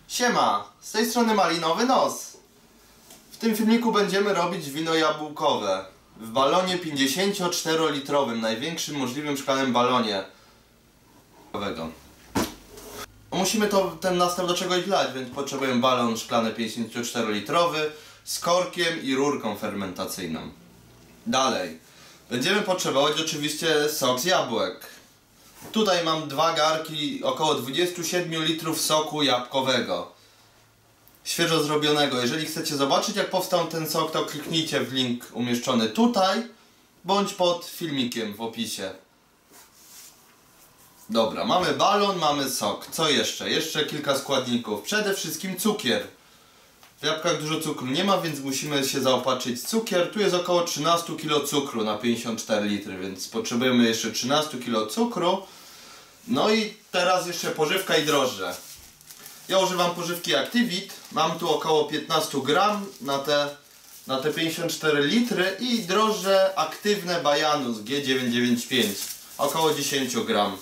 Siema, z tej strony Malinowy Nos. W tym filmiku będziemy robić wino jabłkowe w balonie 54-litrowym, największym możliwym szklanym balonie. Musimy ten nastaw do czegoś wlać, więc potrzebujemy balon szklany 54-litrowy z korkiem i rurką fermentacyjną. Dalej, będziemy potrzebować oczywiście sok z jabłek. Tutaj mam dwa garki, około 27 litrów soku jabłkowego. Świeżo zrobionego. Jeżeli chcecie zobaczyć, jak powstał ten sok, to kliknijcie w link umieszczony tutaj, bądź pod filmikiem w opisie. Dobra, mamy balon, mamy sok. Co jeszcze? Jeszcze kilka składników. Przede wszystkim cukier. W jabłkach dużo cukru nie ma, więc musimy się zaopatrzyć w cukier. Tu jest około 13 kg cukru na 54 litry, więc potrzebujemy jeszcze 13 kg cukru. No i teraz jeszcze pożywka i drożdże. Ja używam pożywki Activit. Mam tu około 15 gram na te 54 litry i drożdże aktywne Bajanus G995. Około 10 gram.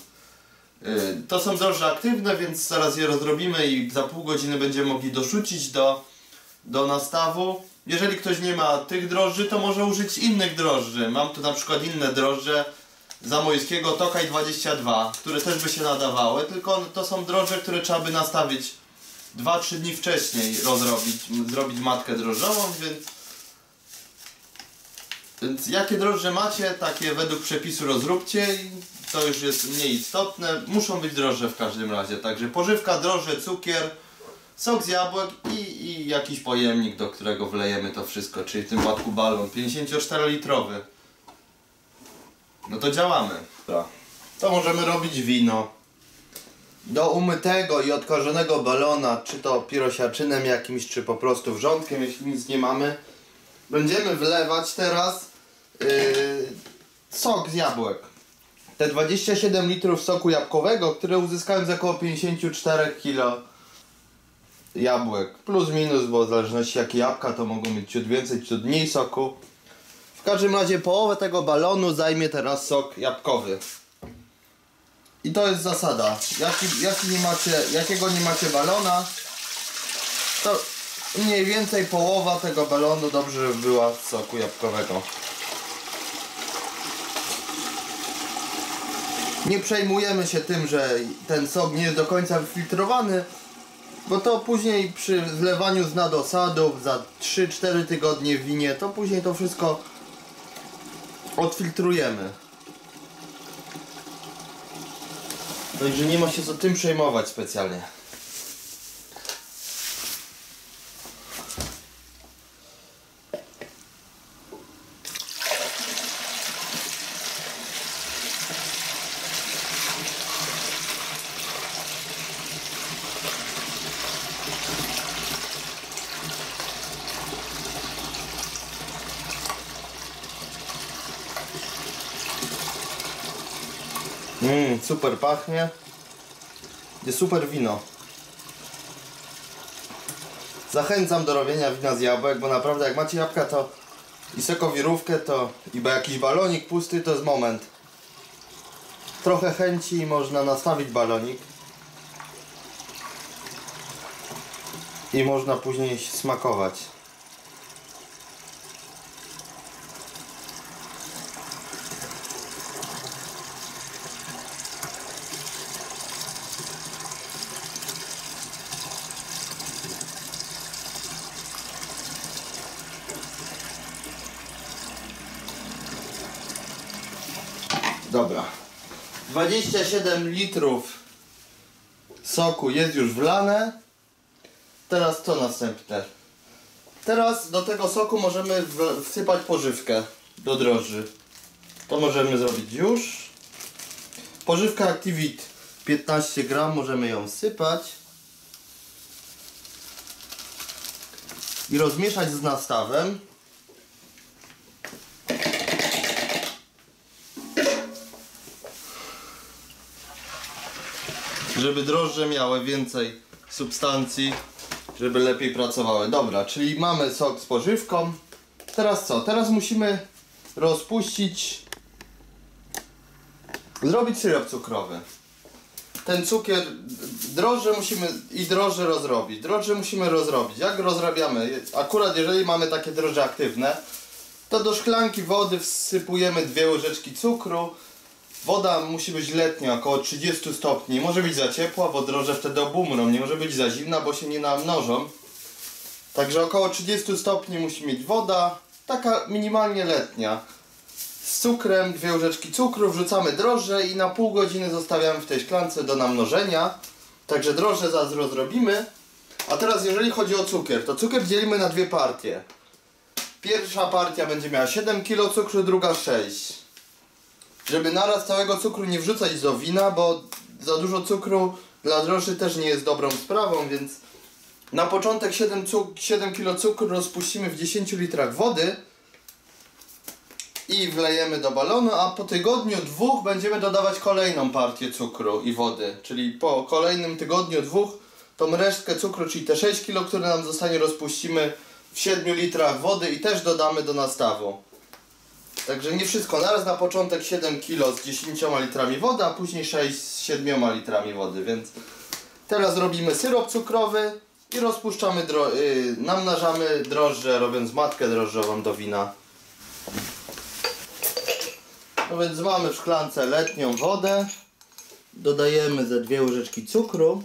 To są drożdże aktywne, więc zaraz je rozrobimy i za pół godziny będziemy mogli dorzucić do nastawu. Jeżeli ktoś nie ma tych drożdży, to może użyć innych drożdży. Mam tu na przykład inne drożdże zamojskiego Tokaj 22, które też by się nadawały, tylko to są drożdże, które trzeba by nastawić 2-3 dni wcześniej, zrobić matkę drożdżową, więc jakie drożdże macie, takie według przepisu rozróbcie i to już jest mniej istotne. Muszą być drożdże w każdym razie, także pożywka, drożdże, cukier, sok z jabłek i jakiś pojemnik, do którego wlejemy to wszystko, czyli w tym wypadku balon 54-litrowy. No to działamy. To możemy robić wino. Do umytego i odkorzonego balona, czy to pirosiaczynem jakimś, czy po prostu wrzątkiem, jeśli nic nie mamy, będziemy wlewać teraz sok z jabłek. Te 27 litrów soku jabłkowego, które uzyskałem z około 54 kg jabłek. Plus minus, bo w zależności jakie jabłka, to mogą mieć ciut więcej, ciut mniej soku. W każdym razie połowę tego balonu zajmie teraz sok jabłkowy. I to jest zasada. Jakiego nie macie balona, to mniej więcej połowa tego balonu dobrze by była z soku jabłkowego. Nie przejmujemy się tym, że ten sok nie jest do końca wyfiltrowany, bo to później przy wlewaniu z dna do sadów za 3-4 tygodnie w winie, to później to wszystko odfiltrujemy. Także nie ma się co tym przejmować specjalnie. Super pachnie. Jest super wino. Zachęcam do robienia wina z jabłek, bo naprawdę jak macie jabłka to i sokowirówkę, to i jakiś balonik pusty, to jest moment. Trochę chęci i można nastawić balonik. I można później smakować. Dobra, 27 litrów soku jest już wlane. Teraz co następne? Teraz do tego soku możemy wsypać pożywkę do drożdży. To możemy zrobić już. Pożywka Activit 15 gram, możemy ją wsypać i rozmieszać z nastawem. Żeby drożdże miały więcej substancji, żeby lepiej pracowały. Dobra, czyli mamy sok z pożywką. Teraz co? Teraz musimy rozpuścić, zrobić syrop cukrowy. ten cukier, drożdże rozrobić. Drożdże musimy rozrobić. Jak rozrabiamy? Akurat jeżeli mamy takie drożdże aktywne, to do szklanki wody wsypujemy 2 łyżeczki cukru. Woda musi być letnia, około 30 stopni. Może być za ciepła, bo drożdże wtedy obumrą. Nie może być za zimna, bo się nie namnożą. Także około 30 stopni musi mieć woda, taka minimalnie letnia. Z cukrem, 2 łyżeczki cukru, wrzucamy drożdże i na pół godziny zostawiamy w tej szklance do namnożenia. Także drożdże zaraz rozrobimy. A teraz jeżeli chodzi o cukier, to cukier dzielimy na 2 partie. Pierwsza partia będzie miała 7 kg cukru, druga 6. Żeby naraz całego cukru nie wrzucać do wina, bo za dużo cukru dla drożdży też nie jest dobrą sprawą, więc na początek 7 kg cukru rozpuścimy w 10 litrach wody i wlejemy do balonu, a po tygodniu 2 będziemy dodawać kolejną partię cukru i wody. Czyli po kolejnym tygodniu 2 tą resztkę cukru, czyli te 6 kg, które nam zostanie, rozpuścimy w 7 litrach wody i też dodamy do nastawu. Także nie wszystko naraz, na początek 7 kg z 10 litrami wody, a później 6 z 7 litrami wody, więc teraz robimy syrop cukrowy i rozpuszczamy, namnażamy drożdże, robiąc matkę drożdżową do wina. No więc mamy w szklance letnią wodę, dodajemy ze 2 łyżeczki cukru.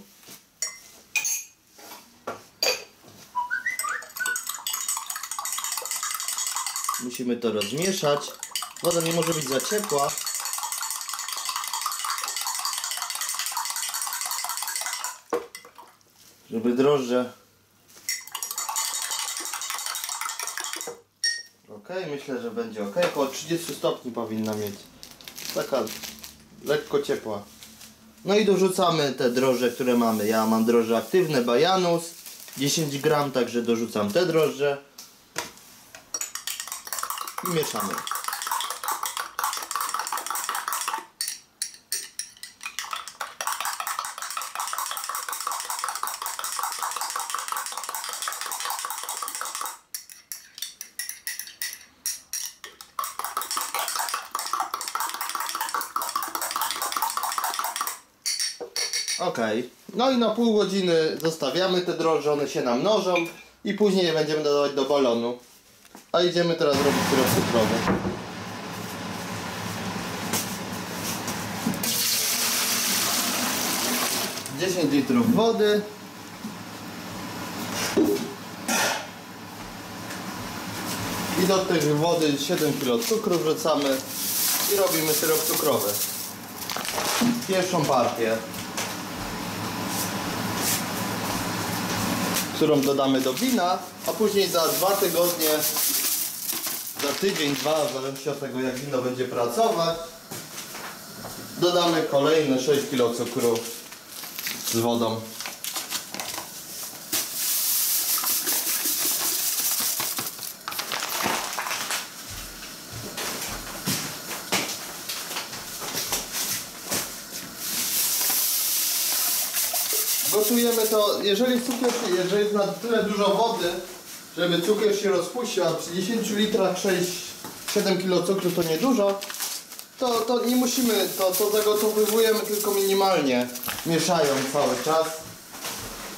Musimy to rozmieszać. Woda nie może być za ciepła. Żeby drożdże... Ok, myślę, że będzie ok. Około 30 stopni powinna mieć. Taka lekko ciepła. No i dorzucamy te drożdże, które mamy. Ja mam drożdże aktywne, Bajanus, 10 gram, także dorzucam te drożdże. I mieszamy. Ok, no i na pół godziny zostawiamy te drożdże, one się namnożą i później je będziemy dodawać do balonu. A idziemy teraz robić syrop cukrowy. - 10 litrów wody. I do tej wody 7 kg cukru wrzucamy i robimy syrop cukrowy. Pierwszą partię, którą dodamy do wina, a później za 2 tygodnie, za tydzień, 2, w zależności od tego jak wino będzie pracować, dodamy kolejne 6 kg cukru z wodą. Gotujemy to, jeżeli jest na tyle dużo wody, żeby cukier się rozpuścił, a przy 10 litrach 7 kg cukru to niedużo, to nie musimy, to zagotowujemy tylko minimalnie, mieszając cały czas.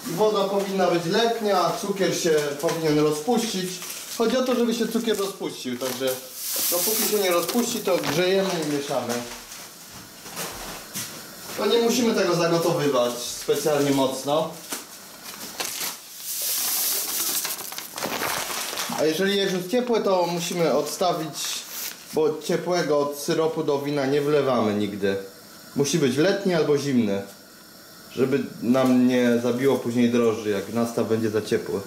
Woda powinna być letnia, a cukier się powinien rozpuścić. Chodzi o to, żeby się cukier rozpuścił, także dopóki się nie rozpuści, to grzejemy i mieszamy. To nie musimy tego zagotowywać specjalnie mocno. A jeżeli jest ciepłe, to musimy odstawić, bo ciepłego od syropu do wina nie wlewamy nigdy. Musi być letni albo zimny, żeby nam nie zabiło później drożdży, jak nastaw będzie za ciepły.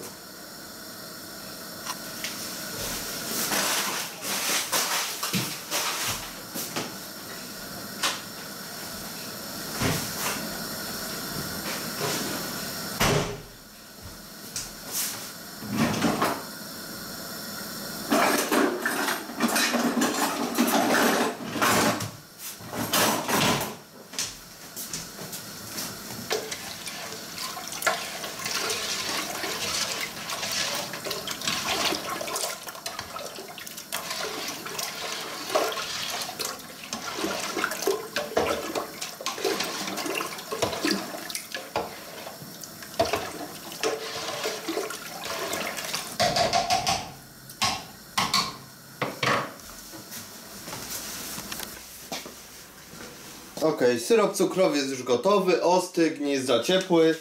Ok, syrop cukrowy jest już gotowy, ostygł, nie jest za ciepły.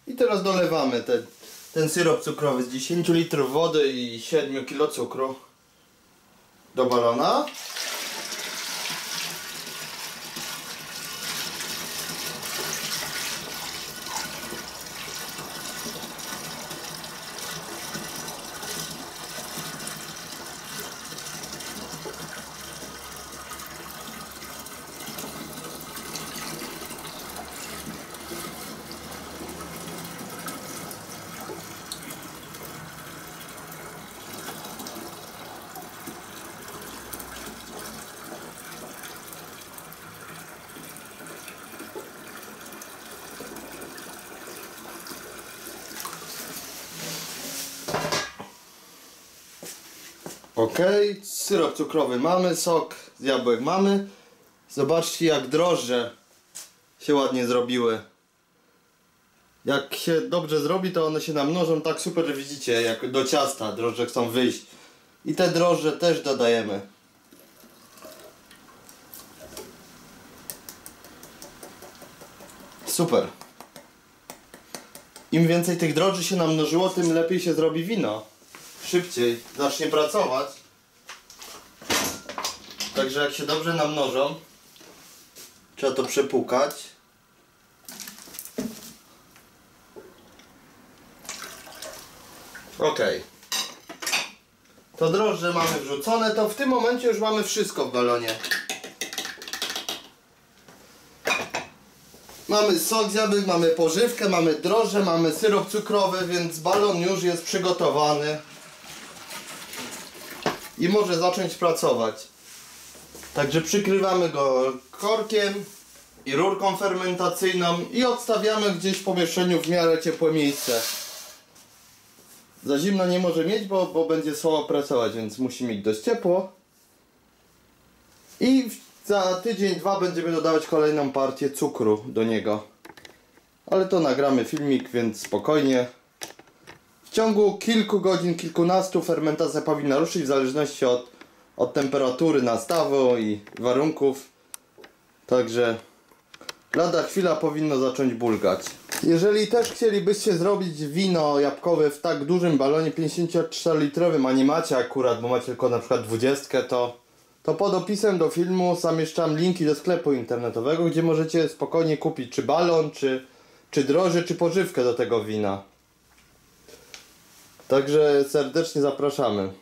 I teraz dolewamy ten syrop cukrowy z 10 litrów wody i 7 kg cukru do balona. Ok, syrop cukrowy mamy, sok z jabłek mamy. Zobaczcie, jak drożdże się ładnie zrobiły. Jak się dobrze zrobi, to one się namnożą tak super, że widzicie, jak do ciasta drożdże chcą wyjść. I te drożdże też dodajemy. Super. Im więcej tych drożdży się namnożyło, tym lepiej się zrobi wino. Szybciej zacznie pracować. Także jak się dobrze namnożą, trzeba to przepłukać. Ok. To drożdże mamy wrzucone, to w tym momencie już mamy wszystko w balonie. Mamy sok z jabłek, mamy pożywkę, mamy drożdże, mamy syrop cukrowy, więc balon już jest przygotowany i może zacząć pracować. Także przykrywamy go korkiem i rurką fermentacyjną i odstawiamy gdzieś w pomieszczeniu w miarę ciepłe miejsce. Za zimno nie może mieć, bo będzie słabo pracować, więc musi mieć dość ciepło. I za tydzień, dwa będziemy dodawać kolejną partię cukru do niego. Ale to nagramy filmik, więc spokojnie. W ciągu kilku godzin, kilkunastu fermentacja powinna ruszyć w zależności od temperatury nastawu i warunków. Także lada chwila powinno zacząć bulgać. Jeżeli też chcielibyście zrobić wino jabłkowe w tak dużym balonie 54-litrowym, a nie macie akurat, bo macie tylko na przykład 20, to pod opisem do filmu zamieszczam linki do sklepu internetowego, gdzie możecie spokojnie kupić czy balon, czy drożdże, czy pożywkę do tego wina. Także serdecznie zapraszamy.